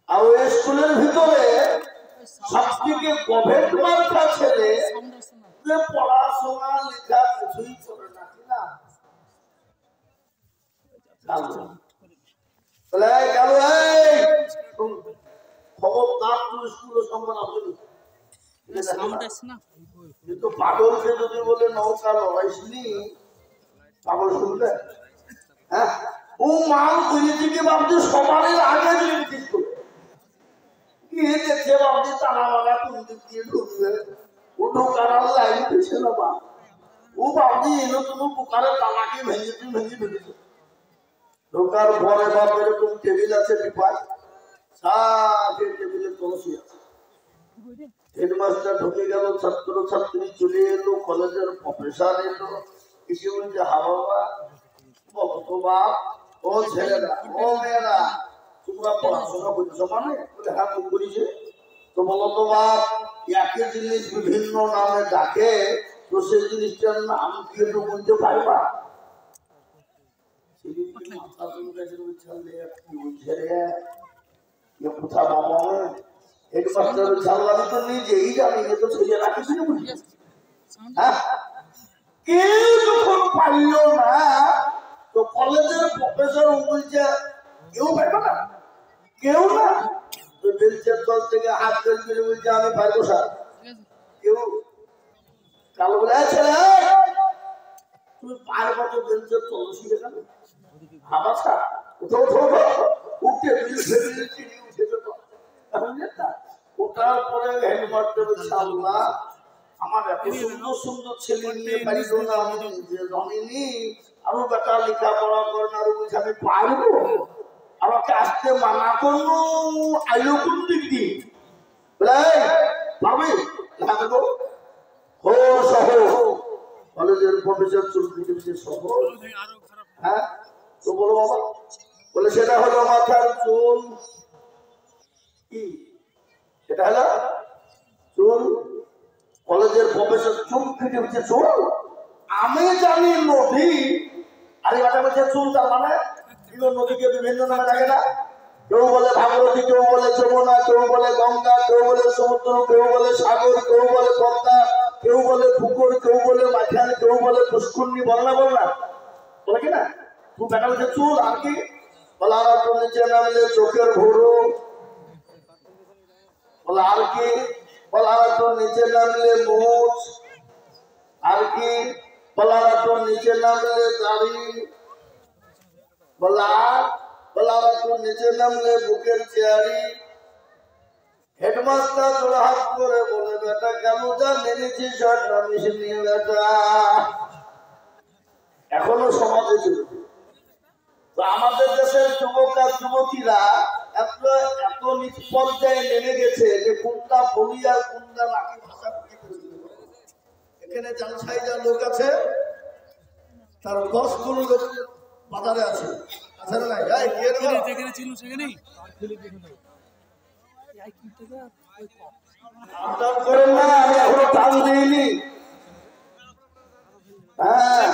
আর ওই স্কুলের ভিতরে সবথেকে গভর্নমেন্ট মার্কা ছেলে যে পড়াশোনা লেখা কিছুই করে না, কি না? খবরদার তুই স্কুলের সম্মান আসবি কিন্তু পাগলকে যদি বলে নৌকা লড়াইসনি, পাগল শুনবে? হ্যাঁ, ও মাল তৈরি থেকে ভাবছে সবারের আগে ঠিক করে গিয়ে দেখছে ভাবছে তারা মারা কোন দিক দিয়ে ঢুকবে, ও ঢোকার লাইন পেছে না বা ও ভাবছে এলো তুমি পোকারের তালাকে ভেঙে ঢুকেছে। ঢোকার পরে বাপ এরকম টেবিল আছে ডিপায়, সাথে টেবিলের তলসি আছে। হেডমাস্টার ঢুকে গেল, ছাত্র ছাত্রী চলে এলো, কলেজের প্রফেসর এলো, কিছু বলছে হা বাবা বলো তো বাপ, ও ছেলেরা ও মেয়েরা তোমরা পড়াশোনা করছো মানে? বলে হ্যাঁ কোন করেছে। তো বলো তো বাপ, একই জিনিস বিভিন্ন নামে ডাকে, তো সেই জিনিসটার নাম কি একটু বলতে পারবা? মাথা তুলে গেছে, কি বলছে রে কোথা বাবা? হেডমাস্টার জানলাম তো নিজেই জানি, তো ছেলে রাখিস না বুঝি। হ্যাঁ, কেউ যখন পারল না তো কলেজের প্রফেসর বলছে কেউ পারবে না, কেউ না। তো বেঞ্চের দল থেকে হাত বের করে বলছে আমি পারবো স্যার। কেউ কালো বলে তুমি পারবো তো বেঞ্চের তলসি কেন? হাবা স্যার উঠো উঠো উঠে উঠে ওটার পরে হেডমাস্টার বলছে আল্লাহ আমার এত সুন্দর সুন্দর ছেলে নিয়ে পারিল না, আমি নিজে জমিনি, আরো বেটা লেখাপড়া করে না, আরো বলছে আমি পারবো, আমাকে আসতে মানা করলো, আইলো কোন দিক দিয়ে? ভাবি লাগবো হো সহ কলেজের প্রফেসর চলছে সহ। হ্যাঁ, তো বলো বাবা, বলে সেটা হলো মাথার চুল। কি সেটা হলো চুল? কলেজের প্রফেসর চুল ফিটে উঠছে চুল? আমি জানি নদী, আরে বাটা বলছে চুল, তার মানে নদীকে বিভিন্ন নামে ডাকে না? কেউ বলে ভাগীরথী, কেউ বলে যমুনা, কেউ বলে গঙ্গা, কেউ বলে সমুদ্র, কেউ বলে সাগর, কেউ বলে পদ্মা, কেউ বলে পুকুর, কেউ বলে মাঝান, কেউ বলে পুষ্করণী। বল না বলে কি না? তুই বেটা বলছে চুল, আর কি বলে? আর একটু নিচে নামলে চোখের ভুরু। বলে আর কি? বলে আর একটু নিচে নামলে মুছ। আর কি? বলে আর একটু নিচে নামলে দাড়ি। বলে আর একটু নিচে নামলে বুকের চেয়ারি। হেডমাস্টার তোরা হাত করে বলে বেটা কেন যা নেমেছি শর্ট নামিস নিয়ে বেটা, এখনো সমাজে চলবে। তো আমাদের দেশের যুবক আর যুবতীরা এত এত নিচ পর্যায়ে নেমে গেছে যে কোনটা বলি আর কোনটা লাকি ভাষা বুঝে করে দিতে পারে। এখানে জালসাইজার লোক আছে, তার 10 গুণ লোক বাজারে আছে, আছে না নাই? যেখানে ছিল সেখানেই আপনার করেন না, আমি এখনো টান দিইনি। হ্যাঁ,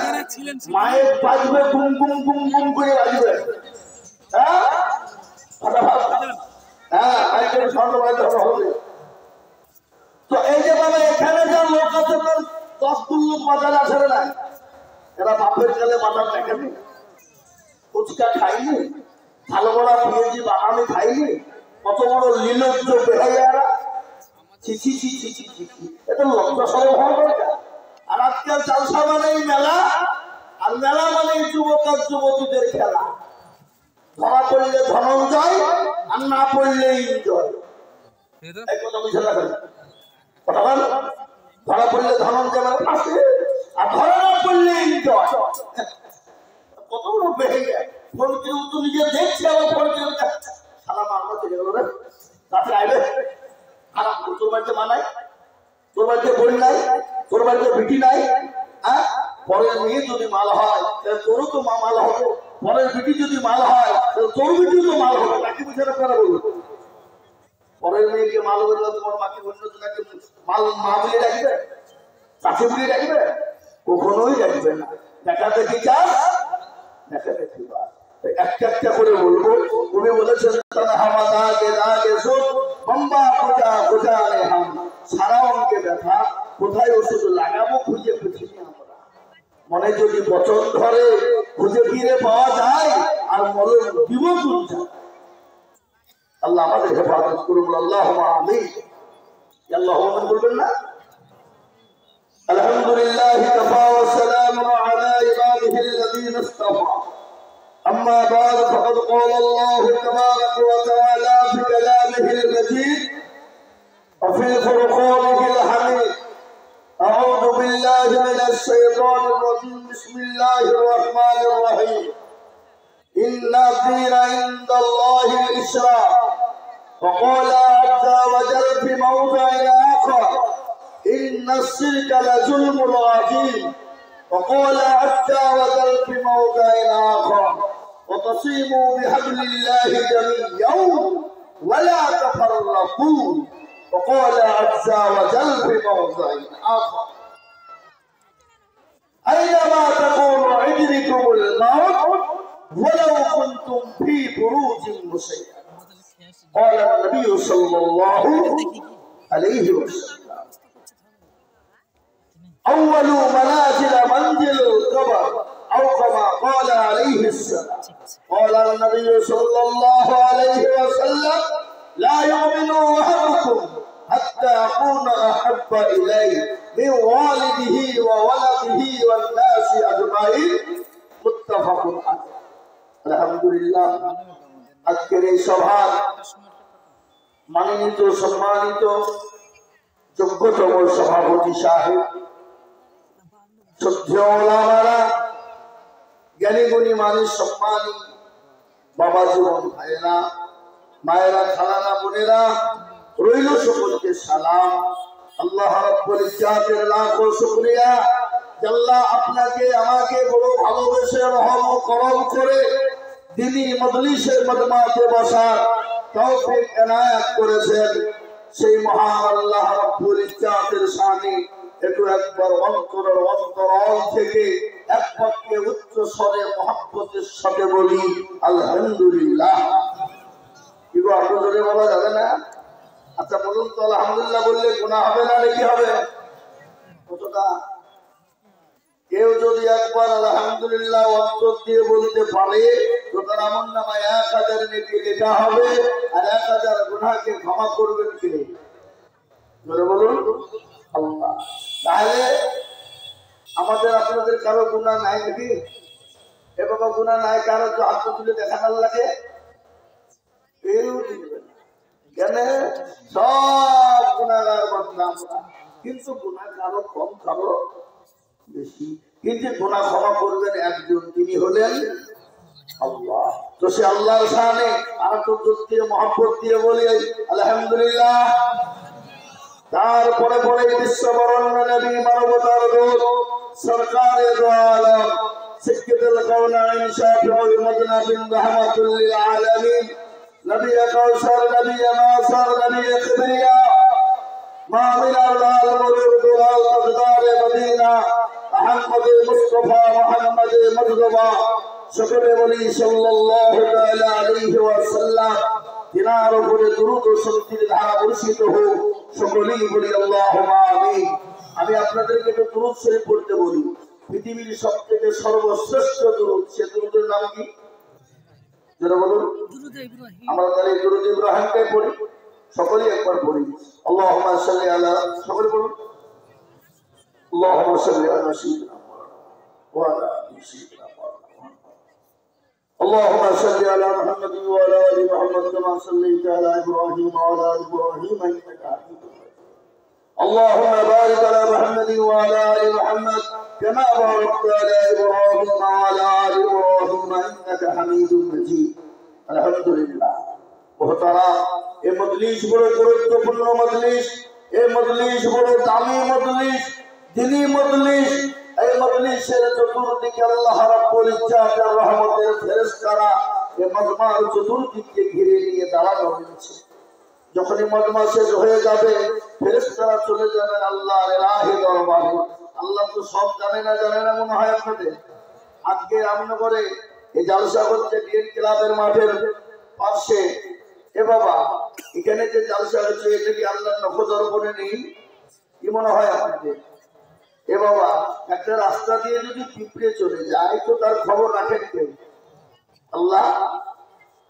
মায়ের বাজবে গুম গুম গুম গুম করে বাজবে। হ্যাঁ হ্যাঁ, মাইকের শব্দ বাজতে হবে। তো এই যে বাবা এখানে যা লোক আছে, 10 গুণ লোক বাজারে আসে না, এরা বাপের গেলে বাজার দেখেনি, ফুচকা খাইনি, ভালো বড় পেঁয়াজি বাদামি খাইনি, কত বড় লীলজ্জ বেহাইয়ারা, ছিছি ছি ছি ছি ছি, এটা লজ্জা সরব হওয়া দরকার। আর আজকাল জালসা মানেই মেলা, আর মেলা মানে যুবক আর যুবতীদের খেলা। ধরা পড়লে ধনঞ্জয়, আর না পড়লে ইনজয়। এই কথা বুঝে রাখেন, কথা বল। ধরা পড়লে ধনঞ্জয় মানে ফাঁসি, আর ধরা না পড়লে ইনজয়। কত বড় বেহাইয়া, ফোন কেউ তো নিজে দেখছে, আবার ফোন কেউ সালা মারলো চলে গেল রে, তাতে আইবে খারাপ। তোর বাড়িতে মা নাই, তোর বাড়িতে বোন নাই, তোর বাড়িতে বিটি নাই। হ্যাঁ, পরের মেয়ে যদি মাল হয় তোরও তো মা মাল হবে, পরের বিটি যদি মাল হয় তোর বিটিও তো মাল হবে। নাকি বুঝে আপনারা বলুন? পরের মেয়েকে মাল হবে, তোমার মাকে অন্য জনাকে মাল মা বলে ডাকবে, চাষি বলে ডাকবে? কখনোই ডাকবে না। দেখা দেখি চাষ, দেখা দেখি বা একটা একটা করে বলবো। উনি বলেছেন হামা দাগে দাগে মনে যদি বচন ধরে খুঁজে ফিরে পাওয়া যায় আর মরণ দিব কোনটা। আল্লাহ আমাদের হেফাজত করুন। আল্লাহুম্মা আমিন। আল্লাহুম্মা আমিন বলবেন না? আলহামদুলিল্লাহি কাফা ওয়া সালামুন আলা ইবাদিহি আল্লাযীনা ইসতাফা। أما بعد فقد قال الله تبارك وتعالى في كلامه المجيد وفي فرقانه الحميد. أعوذ بالله من الشيطان الرجيم. بسم الله الرحمن الرحيم. إن الدين عند الله الإسلام. وقال عز وجل في موضع آخر إن الشرك لظلم عظيم. وقال عز وجل في موضع آخر وتصيموا بحبل الله جميعا ولا تفرقوا. وقال عز وجل في موضع آخر أينما تكونوا يدرككم الموت ولو كنتم في بروج مشيدة. قال النبي صلى الله عليه وسلم أول منازل منزل القبر أو كما قال عليه السلام. قال النبي صلى الله عليه وسلم لا يؤمن أحدكم حتى أكون أحب إليه من والده وولده والناس أجمعين. متفق عليه. الحمد لله. আজকের এই সভার মাননীত সম্মানিত যোগ্যতম সভাপতি সাহেব, শ্রদ্ধেয় ওলামারা, জ্ঞানী গুণী মানুষ, সম্মানী বাবা জীবন ভাইয়েরা, মায়েরা, খালানা, বোনেরা, রইল সকলকে সালাম। আল্লাহ রাব্বুল ইজ্জাতের লাখো শুকরিয়া যে আল্লাহ আপনাকে আমাকে বড় ভালোবেসে রহম ও করম করে দ্বীনি মজলিসের মজমাতে বসার তৌফিক এনায়েত করেছেন। সেই মহান আল্লাহ রাব্বুল ইজ্জাতের শানে একটু একবার অন্তরের অন্তরাল থেকে এক পক্ষে উচ্চ স্বরে মহব্বতের সাথে বলি আলহামদুলিল্লাহ। কি গো, আপনি জোরে বলা যাবে না? আচ্ছা বলুন তো, আলহামদুলিল্লাহ বললে গুনাহ হবে না নাকি হবে? কতটা? কেউ যদি একবার আলহামদুলিল্লাহ অন্তর দিয়ে বলতে পারে তো তার আমলনামায় 1000 নেকি লেখা হবে আর 1000 গুনাহকে ক্ষমা করবেন কে? জোরে বলুন আল্লাহ। তাহলে আমাদের আপনাদের কারো গুনাহ নাই নাকি? এ বাবা গুনাহ নাই কারো? তো হাত তুলে দেখানোর লাগে কেউ দিবে না। কেন? সব গুনাহগার বদনাম, কিন্তু গুনাহ কারো কম কারো বেশি, কিন্তু গুনাহ ক্ষমা করবেন একজন, তিনি হলেন আল্লাহ। তো সে আল্লাহর শানে আর তো দিয়ে মহব্বত দিয়ে বলি আলহামদুলিল্লাহ। তারপরে পরে বিশ্ববরণ্য নবী, মানবতার দূত, সরকারে দো আলম, সিদ্দিকুল কাওনাইন, শাফিউল মুযনিবিন, রাহমাতুল লিল আলামিন, নবী কাউসার, নবী নাসর, নবী কিবরিয়া, মামিনাল মুরিদ দুলাল তাজদার মদিনা, আহমদ মুস্তাফা মুহাম্মদ মুজতবা, সকলে বলি সাল্লাল্লাহু তাআলা আলাইহি ওয়াসাল্লাম। তিনার উপরে দুরূদ ও শান্তির ধারা বর্ষিত হোক। সকলেই বলি আল্লাহুম্মা আমিন। আমি আপনাদেরকে একটু দুরূদ শরীফ পড়তে বলি। পৃথিবীর সবথেকে সর্বশ্রেষ্ঠ দুরূদ, সে দুরূদের নাম কি? যারা বলুন, আমরা তাহলে দুরূদ ইব্রাহিমকে পড়ি, সকলেই একবার পড়ি। আল্লাহুম্মা সাল্লি আলা, সকলে বলুন আল্লাহুম্মা সাল্লি আলা সাইয়্যিদিনা ওয়া আলা আলি সাইয়্যিদিনা। اللهم صل على محمد وعلى ال محمد كما صليت على ابراهيم وعلى ال ابراهيم انك حميد مجيد. اللهم بارك على محمد وعلى ال محمد كما باركت على ابراهيم وعلى ال ابراهيم انك حميد مجيد. الحمد لله. محترم, এই মজলিস বড় গুরুত্বপূর্ণ মজলিস, এই মজলিস বড় দামি মজলিস, দ্বীনি মজলিস। এই মজলিসের চতুর্দিকে আল্লাহ রাব্বুল ইজ্জাতের রহমতের ফেরেশতারা এই মজমার চতুর্দিকে ঘিরে নিয়ে দাঁড়ানো হয়েছে। যখনই মজমা শেষ হয়ে যাবে ফেরেশতারা চলে যাবেন আল্লাহর ইলাহি দরবারে। আল্লাহ তো সব জানে না মনে হয় আপনাদের? আজকে রামনগরে এই জালসা হচ্ছে ডিএন ক্লাবের মাঠের পাশে। এ বাবা, এখানে যে জালসা হচ্ছে এটা কি আল্লাহর নখদর্পণে নেই? কি মনে হয় আপনাদের? এ বাবা, একটা রাস্তা দিয়ে যদি পিঁপড়ে চলে যায় তো তার খবর রাখেন কে? আল্লাহ।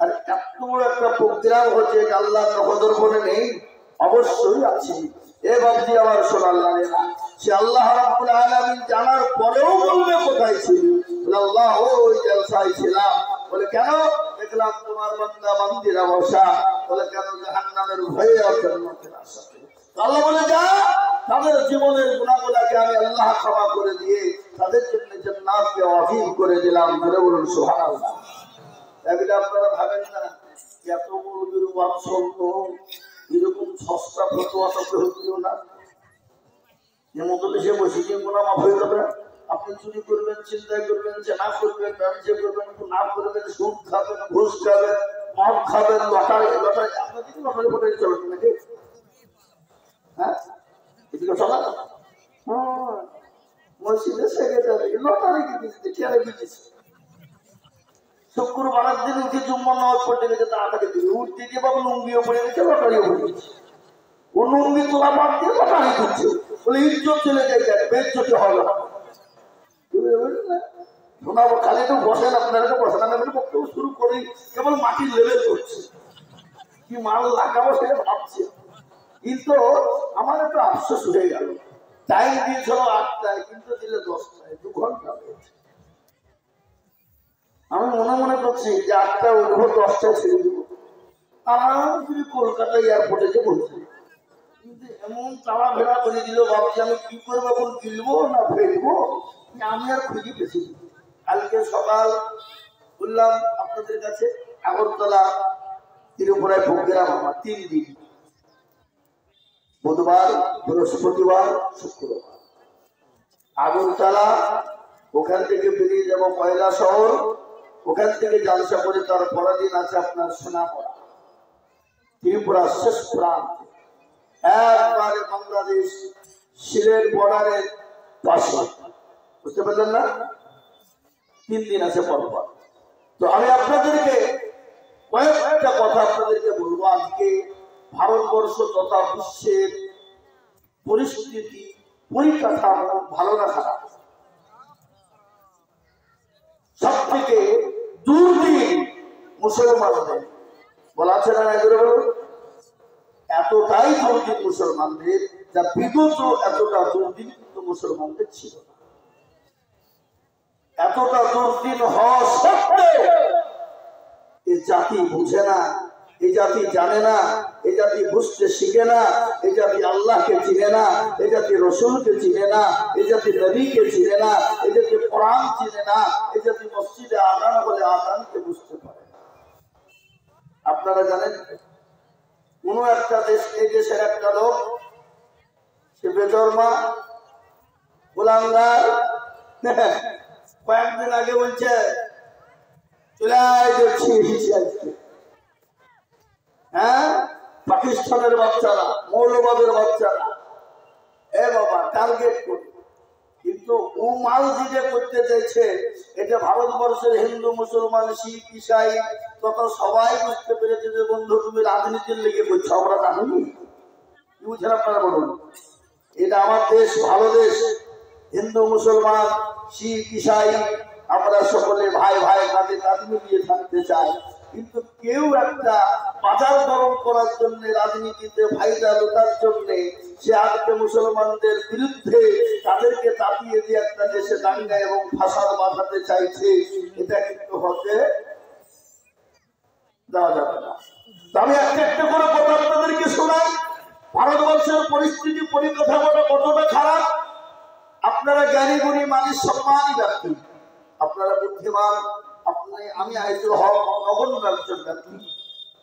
আর এত বড় একটা প্রোগ্রাম হচ্ছে আল্লাহ নজর বলে নেই? অবশ্যই আছে। এ বাবজি আমার সোনার লাগে না, সে আল্লাহ রাব্বুল আলামিন জানার পরেও বলবে কোথায় ছিল? আল্লাহ ওই জলসায় ছিলাম। বলে কেন? দেখলাম তোমার বান্দা বান্দিরা বসা। বলে কেন? জাহান্নামের ভয়ে আর জান্নাতের আশাতে। আল্লাহ বলে যা, তাদের জীবনের গুনাহগুলোকে আমি আল্লাহ ক্ষমা করে দিয়ে তাদের জন্য জান্নাতকে ওয়াজিব করে দিলাম। বলে বলুন সুবহানাল্লাহ। এগুলো আপনারা ভাবেন না এত বড় ওয়াজ শুনতো, এরকম সস্তা ফতোয়া তো হচ্ছিল না। সে বসে গিয়ে গুনাহ মাফ হয়ে যাবে। আপনি চুরি করবেন, চিন্তা করবেন, জেনা করবেন, ব্যবসা করবেন, না করবেন, সুদ খাবেন, ঘুষ খাবেন, মদ খাবেন, লটারি আপনার দিকে লটারি ফটারি চলবে নাকি? হ্যাঁ, এদিকে চলা মসজিদের সেক্রেটারি লটারি কিনেছে, ঠেলে কিনেছে। শুক্রবারের দিন উঠে জুম্মা নামাজ পড়তে গেছে, তাড়াতাড়ি দিবে উঠতে গিয়ে বাবু লুঙ্গিও পড়ে গেছে, লটারিও পড়ে গেছে। ও লুঙ্গি তোলা বাদ দিয়ে লটারি দিচ্ছে। বলে ইজ্জত চলে যায়, বেজ্জতি হবে না। শোনাবো খালি তো বসেন, আপনারা তো বসেন, আমি বক্তব্য শুরু করি, কেবল মাটির লেভেল করছে, কি মাল লাগাবো সেটা ভাবছে। কিন্তু আমার একটু আফসোস হয়ে গেল, টাইম দিয়েছিল 8টায়, কিন্তু দিলে 10টায়, 2 ঘন্টা হয়েছে। আমি মনে মনে করছি যে 8টায় উঠবো, 10টায় ছেড়ে দেবো, আরাম করে কলকাতা এয়ারপোর্টে যে বলছি। কিন্তু এমন তাড়া ভেড়া করে দিল, ভাবছি আমি কি করবো, এখন গিলবো না ফেলবো, আমি আর খুঁজে পেছি। কালকে সকাল বললাম আপনাদের কাছে আগরতলা ত্রিপুরায় প্রোগ্রাম আমার 3 দিন, বুধবার, বৃহস্পতিবার, শুক্রবার। আগরতলা, ওখান থেকে বেরিয়ে যাব ময়লা শহর, ওখান থেকে জালসা করে তার পরের দিন আছে আপনার সোনাপড়া, ত্রিপুরা শেষ প্রান্ত, একবারে বাংলাদেশ সিলেট বর্ডারের পাশে। বুঝতে পারলেন না? 3 দিন আছে পরপর। তো আমি আপনাদেরকে কয়েকটা কথা আপনাদেরকে বলবো। আজকে ভারতবর্ষ তথা বিশ্বের পরিস্থিতি, পরিকাঠামো ভালো না খারাপ? সব থেকে দুর্দিন মুসলমানদের বলা আছে না, এতটাই দুর্দিন মুসলমানদের, যা বিগত এতটা দুর্দিন কিন্তু মুসলমানদের ছিল না। এতটা দুর্দিন হওয়া সত্ত্বেও এই জাতি বুঝে না, এই জাতি জানে না, এই জাতি বুঝতে শিখে না, এই জাতি আল্লাহকে চিনে না, এই জাতি রসুলকে চিনে না, এই জাতি নবীকে চিনে না, এই জাতি কোরআন চিনে না, এই জাতি মসজিদে আযান বলে আযানকে বুঝতে পারে না। আপনারা জানেন কোন একটা দেশ, এই দেশের একটা লোক, সে বেজন্মা গোলাঙ্গার, কয়েকদিন আগে বলছে হ্যাঁ পাকিস্তানের বাচ্চারা, মৌলবাদের বাচ্চারা, এ বাবা টার্গেট করে। কিন্তু ও মাল যেটা করতে চাইছে, এটা ভারতবর্ষের হিন্দু, মুসলমান, শিখ, ইসাই তথা সবাই বুঝতে পেরেছে যে বন্ধু তুমি রাজনীতির লেগে করছো, আমরা জানি। কি বুঝছেন আপনারা বলুন? এটা আমার দেশ, ভালো দেশ, হিন্দু, মুসলমান, শিখ, ইসাই আমরা সকলে ভাই ভাই কাঁধে কাঁধ মিলিয়ে থাকতে চাই। কিন্তু কেউ একটা বাজার গরম করার জন্য, রাজনীতিতে ফায়দা লোটার জন্য সে আজকে মুসলমানদের বিরুদ্ধে তাদেরকে তাপিয়ে দিয়ে একটা দেশে দাঙ্গা এবং ফাসাদ বাঁধাতে চাইছে। এটা কিন্তু হতে দেওয়া যাবে না। আমি একটা একটা করে কথা আপনাদেরকে শোনাই। ভারতবর্ষের পরিস্থিতি, পরিকাঠামোটা কতটা খারাপ। আপনারা জ্ঞানী গুণী মানুষ, সম্মানী ব্যক্তি, আপনারা বুদ্ধিমান, আমি আইতুল হক নগণ্য একজন ব্যক্তি,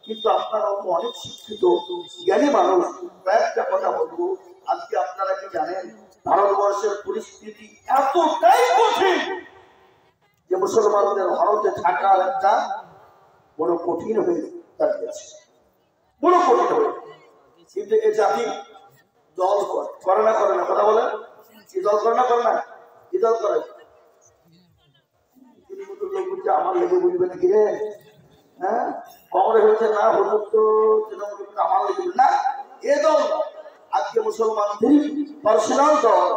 কিন্তু আপনারা অনেক শিক্ষিত জ্ঞানী মানুষ। কয়েকটা কথা বলবো। আজকে আপনারা কি জানেন ভারতবর্ষের পরিস্থিতি এতটাই কঠিন যে মুসলমানদের ভারতে থাকার একটা বড় কঠিন হয়ে দাঁড়িয়েছে, বড় কঠিন হয়ে। কিন্তু এ জাতি দল করে না, করে না, কথা বলে কি দল করে না, করে না, কি দল করে? আমার লেগে বুঝবে নাকি রে? হ্যাঁ, কংগ্রেস হচ্ছে না, হুজুর তো তৃণমূল, আমার লেগে না, এ দল। আজকে মুসলমানদের পার্সোনাল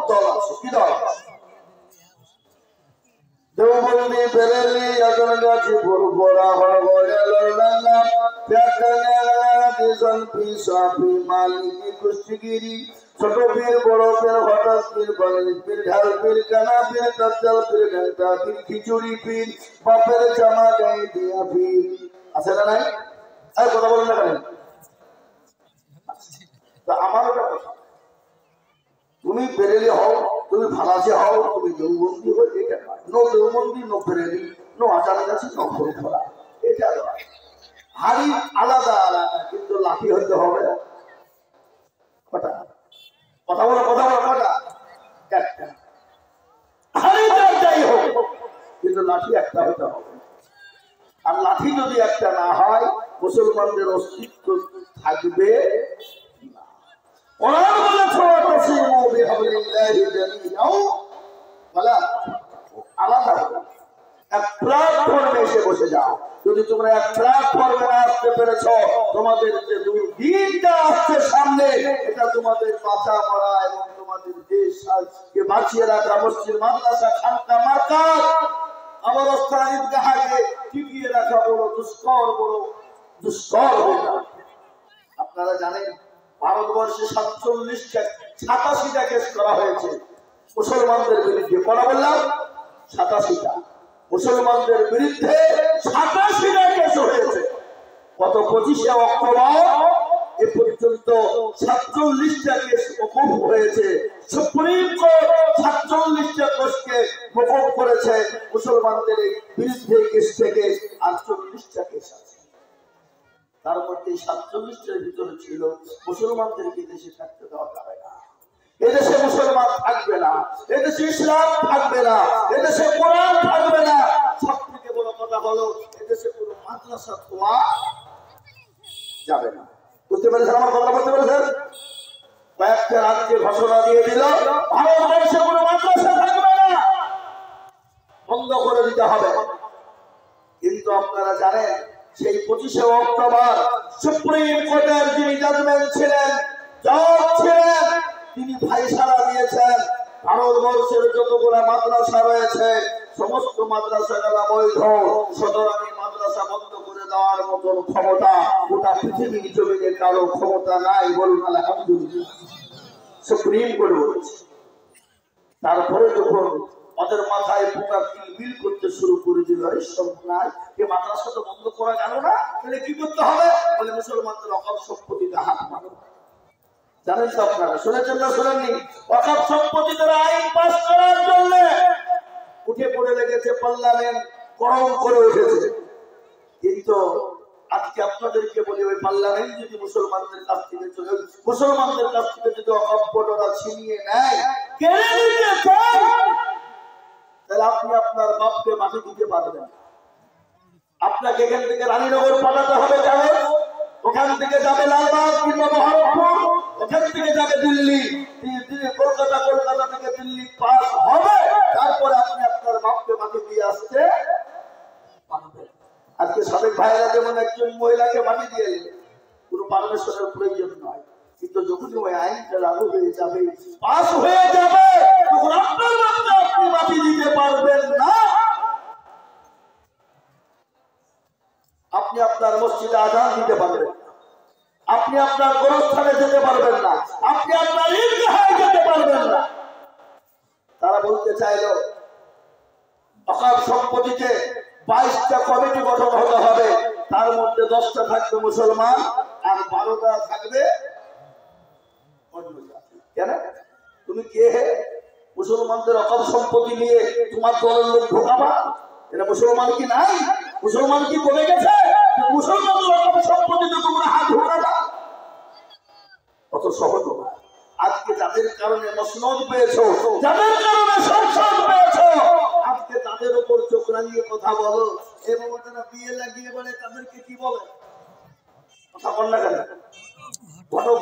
দল আছে। কি দল? দেওবন্দি বেরেলি এখন গাছি বড় মালিকি কুস্তিগিরি ছোট পীর বড় পীর হঠাৎ পীর বালিক পীর ঢাল পীর কানা পীর কাচাল পীর ঘন্টা পীর খিচুড়ি পীর বাপের জামা গায়ে দিয়া পীর আছে না নাই? আর কথা বলেন না কেন? আমার একটা কথা, তুমি বেরেলি হও, তুমি ফালাসি হও, তুমি দেওবন্দি হও, এটা নয়। No Deobandi, no Bareli, no আচারা গাছি, নো ফোলা, এটা নয়। হাড়ি আলাদা আলাদা, কিন্তু লাঠি হইতে হবে কটা? কথা বলো কটা? একটা। হাড়িটা যাই হোক, কিন্তু লাঠি একটা হতে হবে। আর লাঠি যদি একটা না হয়, মুসলমানদের অস্তিত্ব থাকবে না। কোরআন বলেছে ওয়াতাসিমু বিহাবলিল্লাহি জামিআও ওয়ালা আলাদা এক প্ল্যাটফর্মে এসে বসে যাও। যদি তোমরা এক প্ল্যাটফর্মে না আসতে পেরেছ, তোমাদের যে দুর্দিনটা আসছে সামনে, এটা তোমাদের বাঁচা মরা এবং তোমাদের দেশকে বাঁচিয়ে রাখা, মসজিদ মাদ্রাসা খানকা মার্কাত আমার অবস্থান ঈদগাহকে টিকিয়ে রাখা বড় দুষ্কর হয়ে যাবে। আপনারা জানেন ভারতবর্ষে 87টা কেস করা হয়েছে মুসলমানদের বিরুদ্ধে। করা বললাম 87টা। মুসলমানদের বিরুদ্ধে 87টা কেস হয়েছে। গত 25শে অক্টোবর এ পর্যন্ত 47টা কেস মকুফ হয়েছে। সুপ্রিম কোর্ট 47টা কেসকে মকুফ করেছে। মুসলমানদের বিরুদ্ধে কেস থেকে 48টা কেস আছে। তার মধ্যে 47টার ভিতরে ছিল মুসলমানদেরকে দেশে থাকতে দেওয়া যাবে না, এদেশে মুসলমান থাকবে না, এদেশে ইসলাম থাকবে না, এদেশে কোরআন থাকবে না। সব থেকে বড় কথা হলো এদেশে কোনো মাদ্রাসা খোলা যাবে না। বুঝতে পেরেছেন আমার কথা? বলতে পেরেছেন? কয়েকটা রাজ্যে ঘোষণা দিয়ে দিল ভারতবর্ষে কোনো মাদ্রাসা থাকবে না, বন্ধ করে দিতে হবে। কিন্তু আপনারা জানেন সেই 25শে অক্টোবর সুপ্রিম কোর্টের যিনি জাজমেন্ট ছিলেন, জজ ছিলেন, তিনি ফায়সালা দিয়েছেন ভারতবর্ষের যতগুলো মাদ্রাসা রয়েছে সমস্ত মাদ্রাসাগুলো বৈধ। সুতরাং এই মাদ্রাসা বন্ধ করে দেওয়ার মতন ক্ষমতা গোটা পৃথিবীর জমিনে কারো ক্ষমতা নাই। বলুন আলহামদুলিল্লাহ। সুপ্রিম কোর্ট বলেছে। তারপরে যখন ওদের মাথায় পোকা কিলবিল করতে শুরু করে দিল, এই মাদ্রাসা তো বন্ধ করা গেল না, তাহলে কি করতে হবে? বলে মুসলমানদের অকাল সম্পত্তিতে হাত মারো। জানেন তো আপনারা, শুনেছেন না শুনেননি? অকাল সম্পত্তিতে আইন পাস করার জন্য উঠে পড়ে লেগেছে, পার্লামেন্ট গরম করে উঠেছে। কিন্তু আজকে আপনাদেরকে বলি, ওই পার্লামেন্ট যদি মুসলমানদের কাছ থেকে যদি অকপটরা ছিনিয়ে নেয়, কেড়ে নিতে চায়, তাহলে আপনি আপনার বাপকে মাটি দিতে পারবেন। আপনাকে এখান থেকে রানীনগর পাঠাতে হবে, যাবে ওখান থেকে যাবে লালবাগ কিংবা বহরমপুর, ওখান থেকে যাবে দিল্লি, কলকাতা থেকে দিল্লি পাস হবে, তারপরে আপনি আপনার বাপকে মাটি দিয়ে আসতে পারবেন। আজকে সাবেক ভাইরা যেমন একজন মহিলাকে মাটি দিয়ে কোনো পারমিশনের প্রয়োজন নয়, কিন্তু যখনই ওই আইনটা লাগু হয়ে যাবে, পাস হয়ে যাবে, তখন আপনার বাপকে আপনি মাটি দিতে পারবেন না। আপনি আপনার মসজিদে আযান দিতে পারবেন না, আপনি আপনার গোরস্থানে যেতে পারবেন না, আপনি আপনার ঈদগাহে যেতে পারবেন না। তারা বলতে চাইল অকাল সম্পত্তিতে 22টা কমিটি গঠন হতে হবে, তার মধ্যে 10টা থাকবে মুসলমান আর 12টা থাকবে অন্য জাতি। কেন? তুমি কে হে মুসলমানদের অকাল সম্পত্তি নিয়ে তোমার দলের লোক ঢোকাবা? এটা মুসলমান কি নাই? মুসলমান কি কমে গেছে? মুসলমানদের অকাল সম্পত্তিতে তোমরা হাত ঢোকাবা? অত সহজ না। আজকে যাদের কারণে মসনদ পেয়েছো, যাদের কারণে সংসদ পেয়েছো, আজকে তাদের উপর চোখ রাঙিয়ে কথা বলো। এবং তারা বিয়ে লাগিয়ে বলে, তাদেরকে কি বলে? কথা বল না কেন? ঘটক,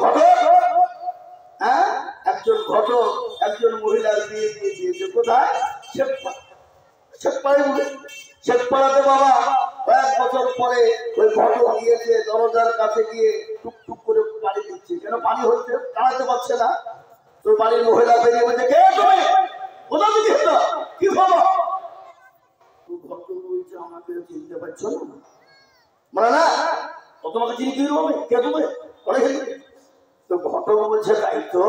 হ্যাঁ, একজন ঘটক একজন মহিলার বিয়ে দিয়ে দিয়েছে। কোথায়? শেখপাড়াতে বাবা। কয়েক বছর পরে ওই ঘটক গিয়েছে, দরজার কাছে গিয়ে টুকটুক করে বাড়ি দিচ্ছে। দিচ্ছে, কেন পানি হচ্ছে দাঁড়াতে পারছে না। তো বাড়ির মহিলা বেরিয়ে বলছে, কে তুমি, কোথা থেকে এসেছো, কি খবর? ভক্ত বলছে, আমাকে চিনতে পারছো না? মানে না, ও তোমাকে চিনি কি হবে, কে তুমি? তো ঘটক বলছে, তাই তো,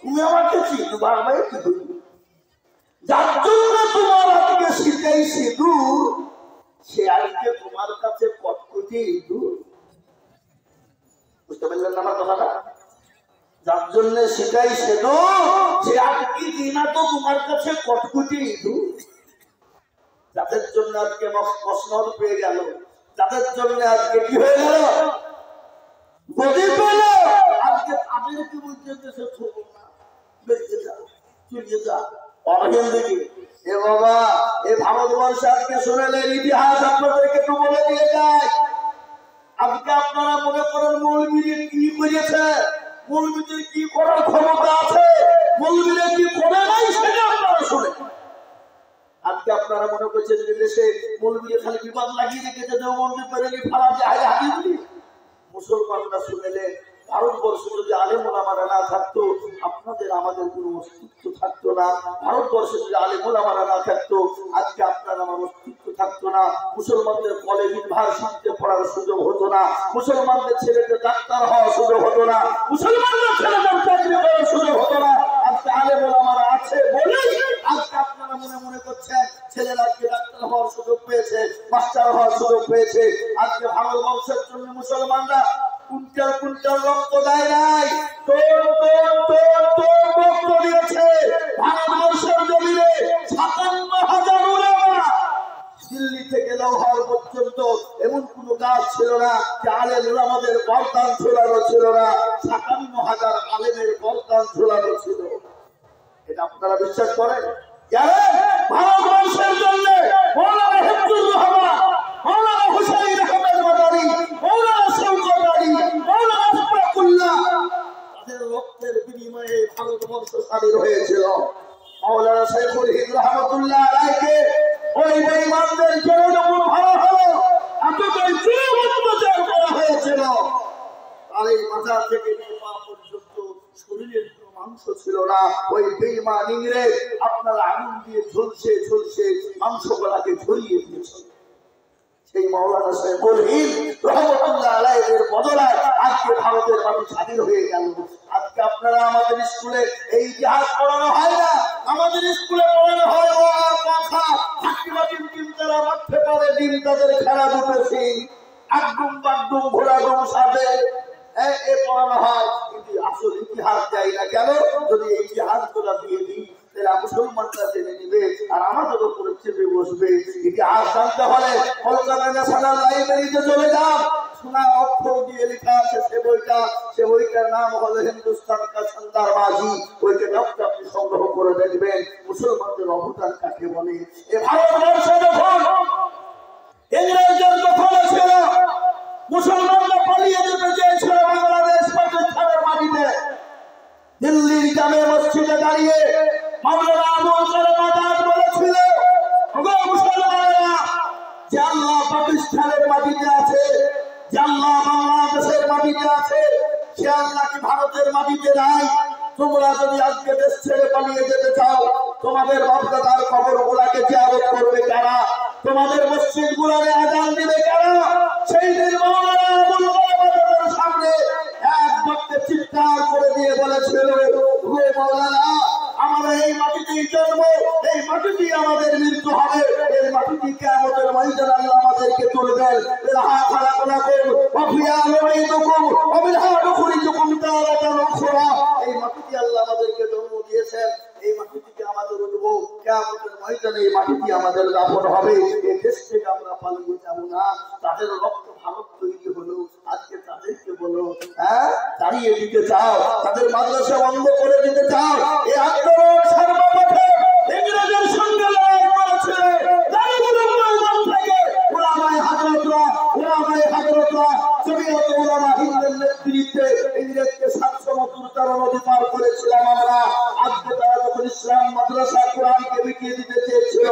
তুমি আমাকে চিনবা ভাই, কি করবি? যার জন্য তোমার আজকে শীতেই সিঁদুর, সে আজকে তোমার কাছে কটকটি ইঁদুর। বুঝতে পারলেন না আমার কথাটা? যার জন্য সেটাই সিঁদুর, সে আজকে দিনা তো তোমার কাছে কটকটি ইঁদুর। যাদের জন্য আজকে মসনদ পেয়ে গেল, যাদের জন্য আজকে কি হয়ে গেল, গদি পেল, আজকে তাদেরকে বলছে যে সে ছোট না, বেরিয়ে যা, চলিয়ে যা, অরহেন দেখি। এ বাবা, এ ভারতবর্ষে আজকে শুনেলেন ইতিহাস আপনাদেরকে একটু বলে দিয়ে যায়। আজকে আপনারা মনে করেন মৌলবীর কি করেছে, মৌলবীদের কি করার ক্ষমতা আছে, মৌলবীরা কি করে নাই সেটা আপনারা শুনে। আজকে আপনারা মনে করছেন যে দেশে মৌলবীরা খালি বিবাদ লাগিয়ে রেখেছে, দেওবন্দি করেনি, ফারা যায় হারিয়ে দিলি। মুসলমানরা শুনেলে ভারতবর্ষে যদি আলেম ওলামারা না থাকতো, আপনাদের আমাদের কোনো অস্তিত্ব থাকতো না। ভারতবর্ষে যদি আলেম ওলামারা না থাকতো, আজকে আপনার আমার অস্তিত্ব থাকতো না। মুসলমানদের কলেজ ইউনিভার্সিটিতে পড়ার সুযোগ হতো না, মুসলমানদের ছেলেদের ডাক্তার হওয়ার সুযোগ হতো না, মুসলমানদের ছেলেদের চাকরি করার সুযোগ হতো না। আজকে আলেম ওলামারা আছে বলেই আজকে আপনারা মনে মনে করছেন ছেলেরা আজকে ডাক্তার হওয়ার সুযোগ পেয়েছে, মাস্টার হওয়ার সুযোগ পেয়েছে। আজকে ভারতবর্ষের জন্য মুসলমানরা কুইন্টাল কুইন্টাল রক্ত দেয় নাই, রক্ত দিয়েছে। ভারতবর্ষের জমিনে ৫৭,০০০ উলামা, দিল্লি থেকে লাহোর পর্যন্ত এমন কোন গাছ ছিল না যে আলেম উলামাদের গর্দান ঝোলানো ছিল না। ৫৭,০০০ আলেমের গর্দান ঝোলানো ছিল। এটা আপনারা বিশ্বাস করেন? ভারতবর্ষের জন্য মৌলানা হিফজুর রহমান, মৌলানা হুসাইন আহমেদ মাদানী, মৌলানা শওকত আলী, মৌলানা ফখরুল্লাহ, তাদের রক্তের বিনিময়ে ভারতবর্ষ স্বাধীন হয়েছিল। মৌলানা শাইখুল হিন্দ রহমাতুল্লাহ আলাইহিকে ওই বেঈমানদের জন্য যখন ভালো হলো, এতটাই জুলুম অত্যাচার করা হয়েছিল, আর এই মাথা থেকে নিয়ে পা পর্যন্ত শরীরের মাংস ছিল না। ওই বেঈমান ইংরেজ আপনার আগুন দিয়ে ঝলসে ঝলসে মাংস গলাকে ঝরিয়ে দিয়েছিল। সেই মাওলানা শাইখুল হিন্দ রহমাতুল্লাহ আলাইহির বদলায় আজকে ভারতের মাটি স্বাধীন হয়ে গেল। আজকে আপনারা আমাদের স্কুলে এই ইতিহাস পড়ানো হয় না, আমাদের স্কুলে পড়ানো হয় ও কথা হাকিমা টিম তারা মাঠে পড়ে ডিম তাদের খেলা দুটেছি, একদম বাগদুম ঘোড়াদুম সাথে এ পড়ানো হয়, কিন্তু আসল ইতিহাস দেয় না। কেন? যদি এই ইতিহাসগুলো দিয়ে দিই তাহলে মুসলমানরা জেনে নিবে আর আমাদের উপরে চেপে বসবে। ইতিহাস জানতে হলে কলকাতা ন্যাশনাল লাইব্রেরিতে চলে যান, সোনা অক্ষর দিয়ে লেখা আছে সে বইটার নাম হলো হিন্দুস্তান কা সন্দারবাজি। ওই কিতাবটা আপনি সংগ্রহ করে দেখবেন মুসলমানদের অবদান কাকে বলে। এ ভারতবর্ষে যখন ইংরেজদের দখলে ছিল, মুসলমানরা পালিয়ে যেতে চেয়েছিল বাংলাদেশ পাকিস্তানের মাটিতে, দিল্লির জামে মসজিদে দাঁড়িয়ে মাওলানা আবুল কালাম আজাদ বলেছিল, ওগো মুসলমানেরা, যে আল্লাহ পাকিস্তানের মাটিতে আছে, যে আল্লাহ বাংলাদেশের মাটিতে আছে, সে আল্লাহ কি ভারতের মাটিতে নাই? তোমরা যদি আজকে দেশ ছেড়ে পালিয়ে যেতে চাও, তোমাদের বাপদাদার কবর গুলাকে জিয়ারত করবে কারা? তোমাদের মসজিদ গুলাকে আযান দিবে কারা? সেই দিন মাওলানা আবুল কালাম আজাদের সামনে এক বাক্যে চিৎকার করে দিয়ে বলেছিল, ও মাওলানা, আমাদের এই মাটিতেই জন্ম, এই মাটিতেই আমাদের মৃত্যু হবে, এই মাটিতে কিয়ামতের ময়দানে আল্লাহ আমাদেরকে তুলবেন। ইলাহা খালাকনাকুম ওয়া ফিহা নুঈদুকুম ওয়া মিনহা নুখরিজুকুম তারাতান উখরা। এই মাটিতে আল্লাহ আমাদেরকে জন্ম দিয়েছেন, এই মাটি থেকে আমাদের উঠবো, কিয়ামতের ময়দানে এই মাটিতে আমাদের দাফন হবে। এই দেশ থেকে আমরা পালিয়ে যাব না। তাদের রক্ত ভারত তৈরি হলো, আজকে তাদেরকে বলো দাঁড়িয়ে দিতে চাও, তাদের মাদ্রাসা বন্ধ করে দিতে চাও। এই আন্দোলন সর্বপথে ইংরেজের সঙ্গে লড়াই করেছে, জমিয়ত উলামা হিন্দের নেতৃত্বে ইংরেজকে ৭৭০ নদী পার করেছিলাম আমরা। আজকে তারা যখন ইসলাম মাদ্রাসা কোরআনকে মিটিয়ে দিতে চেয়েছিল,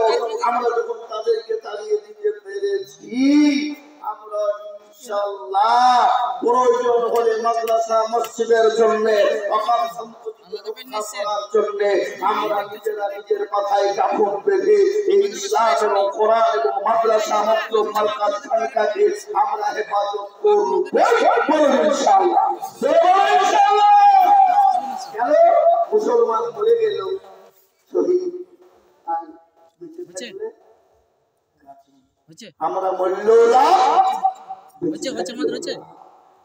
আমরা যখন তাদেরকে তাড়িয়ে দিতে পেরেছি, আমরা ইনশাআল্লাহ প্রয়োজন করে মাদ্রাসা মসজিদের জন্য অকাল সম্পত্তি রক্ষার জন্য আমরা নিজেরা নিজের মাথায় কাপড় বেঁধে এই ইসলাম এবং কোরআন এবং মাদ্রাসা মক্তব মারকাজ খানকাকে আমরা হেফাজত করব ইনশাআল্লাহ। ইনশাআল্লাহ। কেন মুসলমান বলে গেল শহীদ আর বেঁচে থাকলে আমরা মূল্য লাভ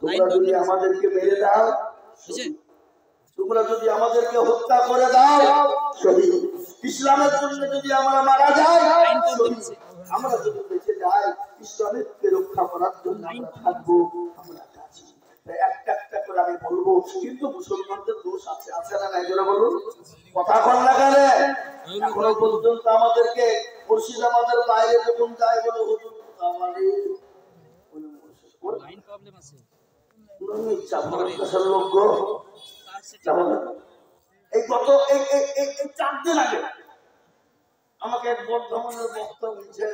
তোমরা যদি আমাদেরকে মেরে দাও, তোমরা যদি আমাদেরকে হত্যা করে দাও, শহীদ ইসলামের জন্য যদি আমরা মারা যাই, আমরা যদি বেঁচে যাই ইসলামকে রক্ষা করার জন্য আমরা থাকবো, আমরা আছি। একটা একটা করে আমি বলবো, কিন্তু মুসলমানদের দোষ আছে, আছে না নাই জোরে বলুন, কথা কন না কেন? এখনো পর্যন্ত আমাদেরকে মুর্শিদাবাদের বাইরে যখন যাই বলে হুজুর আমাদের এই গত এই 4 দিন আগে আমাকে এক বর্ধমানের বক্তা বলছে,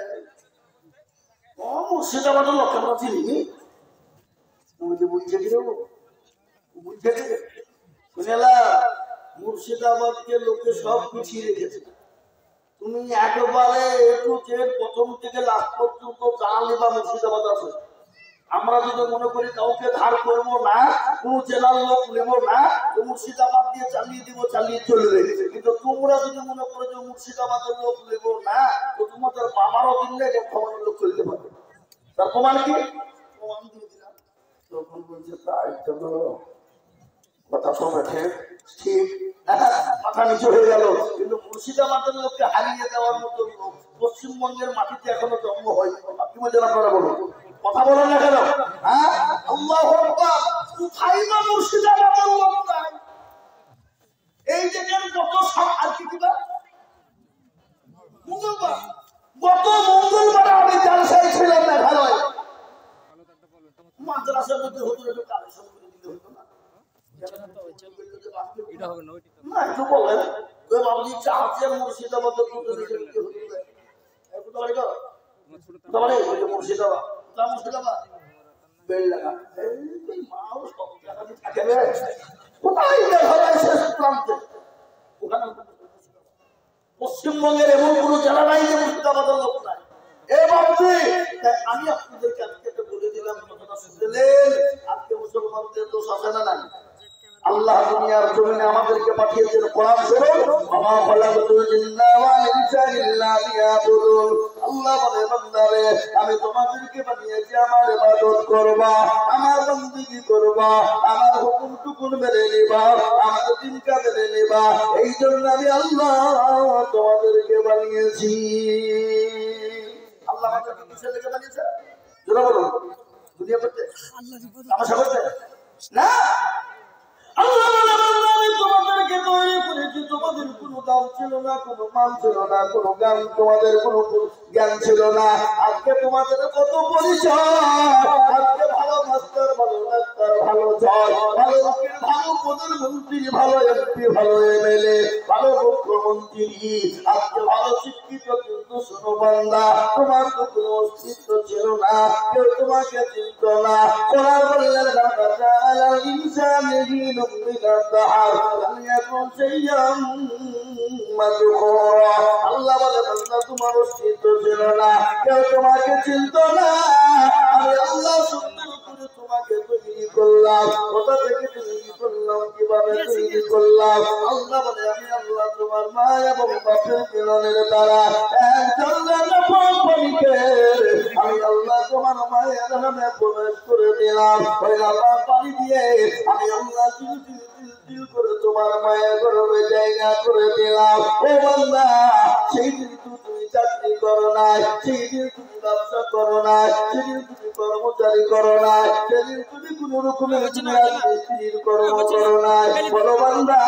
মুর্শিদাবাদের লোক আমরা চিনি, মুর্শিদাবাদকে লোকে সব পিছিয়ে রেখেছে, তুমি একবারে একটু যে প্রথম থেকে লাস্ট পর্যন্ত জানলে বা মুর্শিদাবাদ আছে। আমরা যদি মনে করি কাউকে ধার করবো না, কোন জেলার লোক নেবো না, মুর্শিদাবাদ দিয়ে চালিয়ে দিব, চালিয়ে চলবে। কিন্তু তোমরা যদি মনে করো যে মুর্শিদাবাদের লোক নেবো না, তো তোমাদের বাবারও দিলে বর্ধমানের লোক চলতে পারবে। তার প্রমাণ কি? প্রমাণ দিয়ে দিলাম। তখন বলছে তাই তো কথা শোনে ঠিক, মাথা নিচু হয়ে গেল। কিন্তু মুর্শিদাবাদের লোককে হারিয়ে দেওয়ার মতো লোক পশ্চিমবঙ্গের মাটিতে এখনো জন্ম হয়নি। কি বলছেন আপনারা বলুন, কথা বলেন না কেন? হ্যাঁ, আল্লাহু আকবার। কোথায় না মুর্শিদাবাদের লোক নাই? এই যে কত সব আর কি দিবা মঙ্গলবার, গত মঙ্গলবার আমি জালসায় ছিলাম না, ভালো মাদ্রাসার মধ্যে হতো একটু কালেকশন করে দিতে হতো না? না একটু বলেন বাবুজি চার্জে মুর্শিদাবাদের মুর্শিদাবাদ মুর্শিদাবাদ বেলডাঙ্গা পশ্চিমবঙ্গের এমন কোন জেলা নাই যে মুর্শিদাবাদের লোক নাই। আমি আপনাদেরকে আজকে বলে দিলাম, কথাটা শুনলেন, আজকে মুসলমানদের দোষ আছে না নাই? আল্লাহ দুনিয়ার জমিনে আমাদেরকে পাঠিয়েছেন কোরআন শরীফ, ওয়া খালাকাতুল জিন্না ওয়াল ইনসা ইল্লা লিয়াবুদুন। আল্লাহ বলে বান্দারে আমি তোমাদেরকে বানিয়েছি আমার ইবাদত করবা, আমার বندگی করবা, আমার হুকুমটুকু মেনে নিবা, আমার দিনটা মেনে নিবা। এই জন্য আমি আল্লাহ তোমাদেরকে বানিয়েছি। আল্লাহ আমাদেরকে কিসের লেগে বানিয়েছে? জোরে বলুন, দুনিয়া করতে, তামাশা করতে না। তোমাদেরকে তৈরি করেছি, তোমাদের কোনো দাম ছিল না, কোনো মান ছিল না, কোনো জ্ঞান, তোমাদের কোনো জ্ঞান ছিল না। আজকে তোমাদের কত পরিচয়, আজকে ভালো মাস্টার, ভালো ডাক্তার, ভালো জজ, ভালো উকিল, ভালো প্রধানমন্ত্রী, ভালো এমপি, ভালো এমএলএ, ভালো মুখ্যমন্ত্রী, আজকে ভালো শিক্ষিত। কিন্তু শোনো বান্দা, তোমার তো কোনো অস্তিত্ব ছিল না, কেউ তোমাকে চিনত না। কোরআন বললেন আল্লাহ বলে বান্দা তোমার অস্তিত্ব ছিল না, কেউ তোমাকে চিনত না। আমি আল্লাহ সুন্দর করে তোমাকে তৈরি করলাম। কোথা থেকে তৈরি করলাম, কিভাবে তৈরি করলাম? আল্লাহ বলে আমি আল্লাহ তোমার মা এবং বাপের মিলনের দ্বারা একজন আমি আল্লাহ তোমার মায়ের নামে প্রবেশ করে দিলাম। ওই আল্লাহ পানি দিয়ে আমি আল্লাহ তিল করে তোমার মায়ের গর্ভে জায়গা করে দিলাম। ও বান্দা, সেই দিন তুমি চাকরি করো নাই, সেই দিন তুমি ব্যবসা করো নাই, সেদিন তুমি কর্মচারী করো নাই, সেদিন তুমি কোন রকমের রাজনীতির কর্ম করো নাই। বলো বান্দা,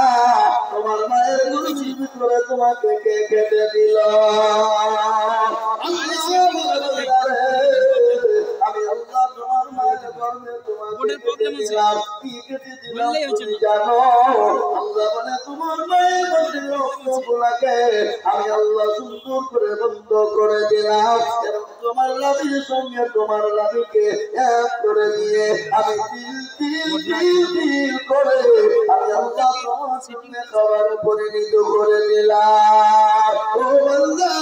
তোমার মায়ের গর্ভের ভিতরে তোমাকে কে কেটে দিল? আমি আল্লাহ তোমার মায়ের জন্মে তোমাকে বোর্ডের প্রবলেম আছে দিলাম, কি কেটে দিলাম বললেই হচ্ছে তুমি না। জানো? আল্লাহ বলে তোমার মায়ের মধ্যে রক্তগুলাকে আমি আল্লাহ সুন্দর করে বন্ধ করে দিলাম এবং তোমার লাভির সঙ্গে তোমার লাভিকে এক করে দিয়ে আমি তিল তিল তিল তিল করে আমি আল্লাহ তোমার সঙ্গে খাবার পরিণত করে দিলাম। ও বান্দা,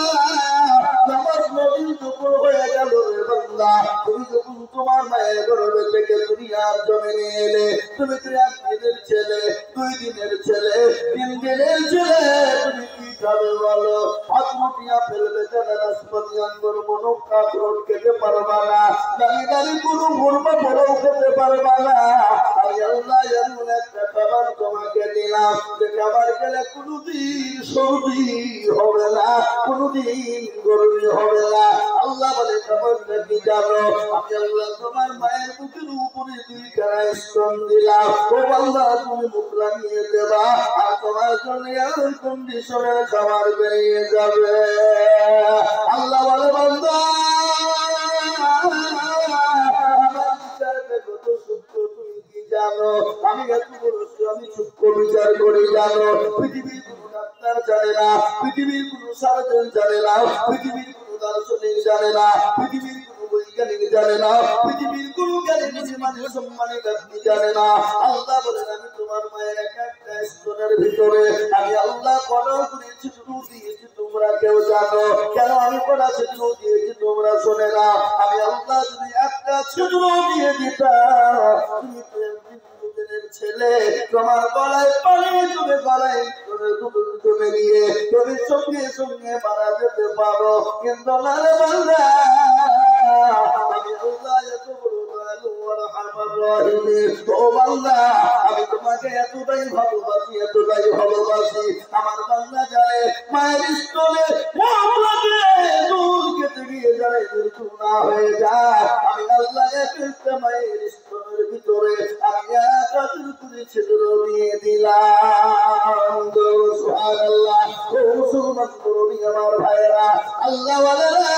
নামাজ নবীন দুপুর হয়ে গেল রে বান্দা। তুমি যখন তোমার মায়ের গর্ভে থেকে দুনিয়ার জমিনে এলে, তুমি তো একদিনের ছেলে, 2 দিনের ছেলে, 3 দিনের ছেলে, তুমি কি খাবে বলো? হাত মুঠিয়া ফেলবে কেন? নাশপাতি আঙ্গুর মনুক কাঁকরোল খেতে পারবা না, দাঁড়িয়ে দাঁড়িয়ে কোনো মুরমা ফেলেও খেতে পারবা না। আমি আল্লাহ এমন একটা খাবার তোমাকে দিলাম যে খাবার খেলে কোনোদিন সর্দি হবে না, কোনোদিন গরমি হবে না। আল্লাহ বলে খাবারটা কি জানো? আমি আল্লাহ তোমার মায়ের মুখের উপরে 2 স্তন দিলাম। ও বান্দা, তুমি মুখ লাগিয়ে দেবা আর তোমার জন্য এয়ার কন্ডিশনের খাবার বেরিয়ে যাবে। আল্লাহ বলে বান্দা, আমার বিচারটা কত সূক্ষ্ম তুমি কি জানো? আমি এত বড় আমি সূক্ষ্ম বিচার করি জানো? পৃথিবীর কোন ডাক্তার জানে না, পৃথিবীর কোন সার্জন জানে না, পৃথিবীর কোন দার্শনিক জানে না, পৃথিবীর কোন বৈজ্ঞানিক জানে না, পৃথিবীর কোন জ্ঞানী মানে সম্মানিত ব্যক্তি জানে না। আল্লাহ বলেন আমি তোমার মায়ের একটা স্তনের ভিতরে আমি আল্লাহ কড়া করে ছিদ্র দিয়েছি, তোমরা কেউ জানো? কেন আমি কড়া ছিদ্র দিয়েছি তোমরা শোনে না? আমি আল্লাহ যদি একটা ছিদ্র দিয়ে দিতাম, তুমি তো একদিন ছেলে, তোমার গলায় পানি জমে গলায় জমে নিয়ে তুমি সঙ্গে সঙ্গে মারা যেতে পারো, কিন্তু না রে বান্দা, আমি আল্লাহ এত বড় দয়ালু আর রহমান রহিম। ও বান্দা, আমি তোমাকে এতটাই ভালোবাসি, এতটাই ভালোবাসি, আমার বান্দা জানে মায়ের স্তনে দুধ খেতে গিয়ে যারা মৃত্যু না হয়ে যায়, আমি আল্লাহ একটা মায়ের স্তনের ভিতরে আমি একাত্তর করে ছিদ্র দিয়ে দিলাম। সুবহানাল্লাহ। ও মুসলমান তরুণী আমার ভাইয়েরা, আল্লাহ বলেরা,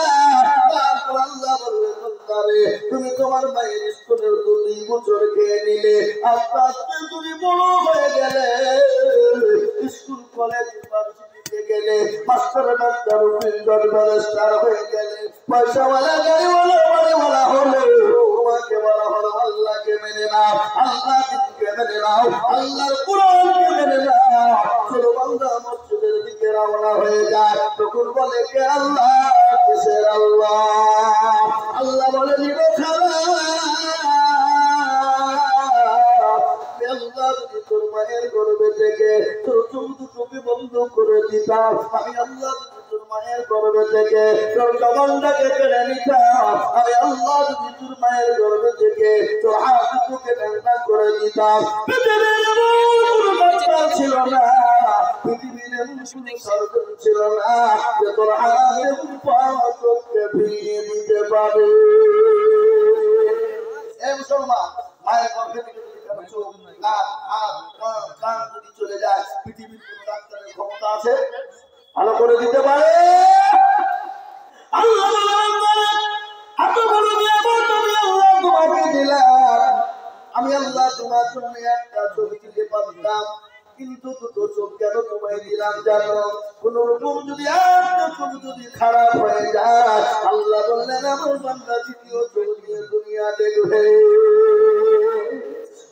তারপর আল্লাহ বললেন বান্দারে, তুমি তোমার মায়ের স্তনের 2 বছর খেয়ে নিলে, আস্তে আস্তে তুমি বড় হয়ে গেলে, স্কুল কলেজ ইউনিভার্সিটিতে গেলে, মাস্টার ডাক্তার উকিল জজ ব্যারিস্টার হয়ে গেলে, পয়সাওয়ালা গাড়িওয়ালা বাড়িওয়ালা হলে, তোমাকে বলা হলো আল্লাহকে মেনে নাও, আল্লাহকে মেনে নাও, আল্লাহর কোরআনকে মেনে নাও। চলো বান্দা মসজিদের দিকে রওনা হয়ে যায়, তখন বলে কে আল্লাহ? কিসের আল্লাহ? আল্লাহ বলে নিবে খারাপ। আল্লাহ যদি তোর মায়ের গর্ভে থেকে তোর চোখ দুটোকে বন্ধ করে দিতাম, আমি আল্লাহ যদি তোর মায়ের গর্ভে থেকে তোর জবানটাকে কেড়ে নিতাম, আমি আল্লাহ যদি তোর মায়ের গর্ভে থেকে তোর হাত দুটোকে ঠান্ডা করে দিতাম, পৃথিবীর এমন ডাক্তার ছিল না, পৃথিবীর এমন সার্জন ছিল না যে তোর হাত এবং পা চোখকে ভেঙে দিতে পারে। মুসলমান, মায়ের গর্ভে থেকে চোখ, নাক, হাত, কান যদি চলে যায়, পৃথিবীর কোন ডাক্তারের ক্ষমতা আছে ভালো করে দিতে পারে? আল্লাহ এত বড় নিয়ামত আমি আল্লাহ তোমাকে দিলাম, আমি আল্লাহ তোমার জন্য একটা ছবি দিতে পারতাম, কিন্তু 2 চোখ কেন তোমায় দিলাম জানো? কোন রকম যদি একটা চোখ যদি খারাপ হয়ে যায়, আল্লাহ বললেন আমার বান্দা 2য় চোখ দিয়ে দুনিয়া দেখবে।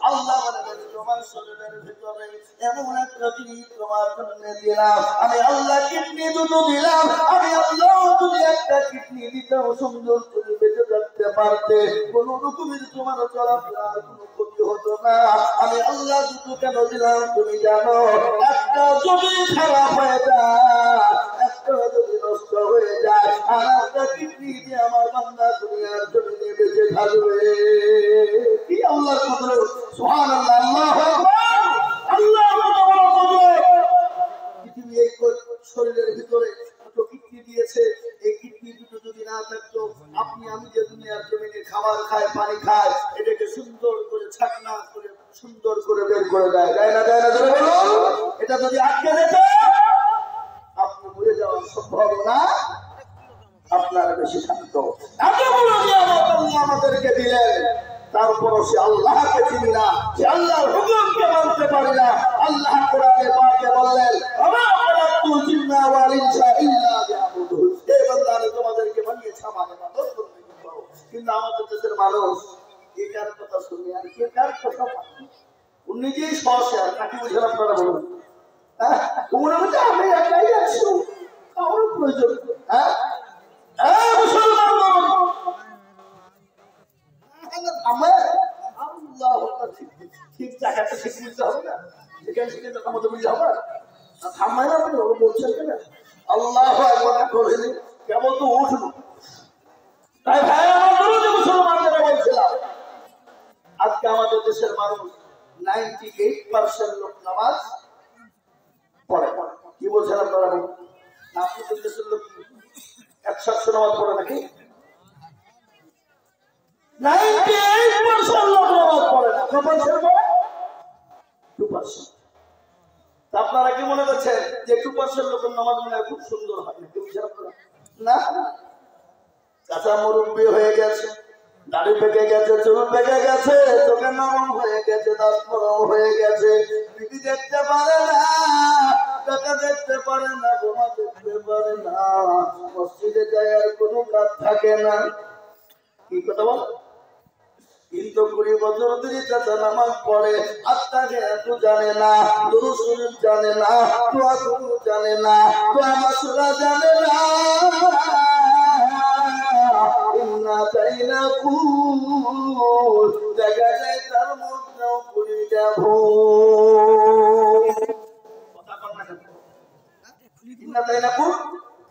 আল্লাহ বলেন তোমার শরীরের ভিতরে এমন একটা জিনিস তোমার জন্য দিলাম, আমি আল্লাহ কিডনি 2টো দিলাম, আমি আল্লাহ যদি একটা কিডনি দিতাম সুন্দর তুমি বেঁচে থাকতে পারতে, কোন রকমের তোমার চলাফেরার কোনো ক্ষতি হতো না। আমি আল্লাহ 2টো কেন দিলাম তুমি জানো? একটা যদি খারাপ হয়ে যায়, একটা যদি নষ্ট হয়ে যায়, আর একটা কিডনি দিয়ে আমার বান্দা দুনিয়ার জমিনে বেঁচে থাকবে। কি আল্লাহর কুদরত! সুবহানাল্লাহ, আল্লাহু আকবার, আল্লাহু আকবার। পৃথিবী এই শরীরের ভিতরে 2টো কিডনি দিয়েছে, এই কিডনি 2টো যদি না থাকতো, আপনি আমি যে দুনিয়ার জমিনে খাবার খায়, পানি খায়, এটাকে সুন্দর করে ছাকনা করে সুন্দর করে বের করে দেয়, দেয় না? দেয় না? ধরে বলো, এটা যদি আটকে যেত, আপনি মরে যাওয়ার সম্ভাবনা আপনার বেশি থাকতো। এত বড় নিয়ামত আল্লাহ আমাদেরকে দিলেন, তারপরও সে আল্লাহকে চিনি না, সে আল্লাহর হুকুমকে মানতে পারি না। আল্লাহ কোরআনে পাকে বললেন, ওমা খালাকতুল জিন্না ওয়াল ইনসা ইল্লা লিয়াবুদুন। হে বান্দা, আমি তোমাদেরকে বানিয়েছি আমার ইবাদত করতে, কিন্তু আমাদের দেশের মানুষ কে কার কথা শুনে আর কে কার কথা মানে। নিজেই সহসে আর কাকে বুঝেন আপনারা বলুন? মনে হচ্ছে আমি একাই আছি, কারোর প্রয়োজন। মুসলমান ঠিক জায়গাটা ঠিক বুঝতে হবে না, সেখানে শিখে আমাদের বুঝতে হবে না। থামাই না, আপনি বলছেন কেন? আল্লাহ করেনি কেমন তো উঠলো। তাই ভাই আমার মুসলমানরা বলছিলাম, আজকে আমাদের দেশের মানুষ 98% লোক নামাজ পড়ে। কি বলছেন আপনারা? আপনাদের দেশের লোক 100 নামাজ পড়ে নাকি? 98% লোক নামাজ পড়ে না। 2%। আপনারা কি মনে করছেন যে 2% লোকের নামাজ মনে হয় খুব সুন্দর হয়? না, কাঁচা মুরব্বী হয়ে গেছে, দাড়ি পেকে গেছে, চুল পেকে গেছে, চোখে নরম হয়ে গেছে, দাঁত নরম হয়ে গেছে, বিবি দেখতে পারে না, টাকা দেখতে পারে না, বোমা দেখতে পারে না, মসজিদে যায় আর কোনো কাজ থাকে না। কি কথা বল? কিন্তু 20 বছর ধরে চাচা নামাজ পড়ে, আত্মাকে এত জানে না, দুরূদ শরীফ জানে না, দোয়া কবুল জানে না, দোয়া মাসুরা জানে না। দেখা যায় তার মধ্যেও কুড়িটা ভুল।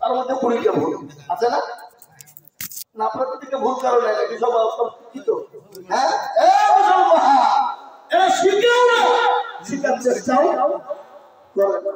তার মধ্যে 20টা ভুল আছে না? না, আপনাদের দিকে ভুল কারণ নাকি সব শিক্ষিত? হ্যাঁ, এরা শিখেও না, শিখার চেষ্টাও করে না।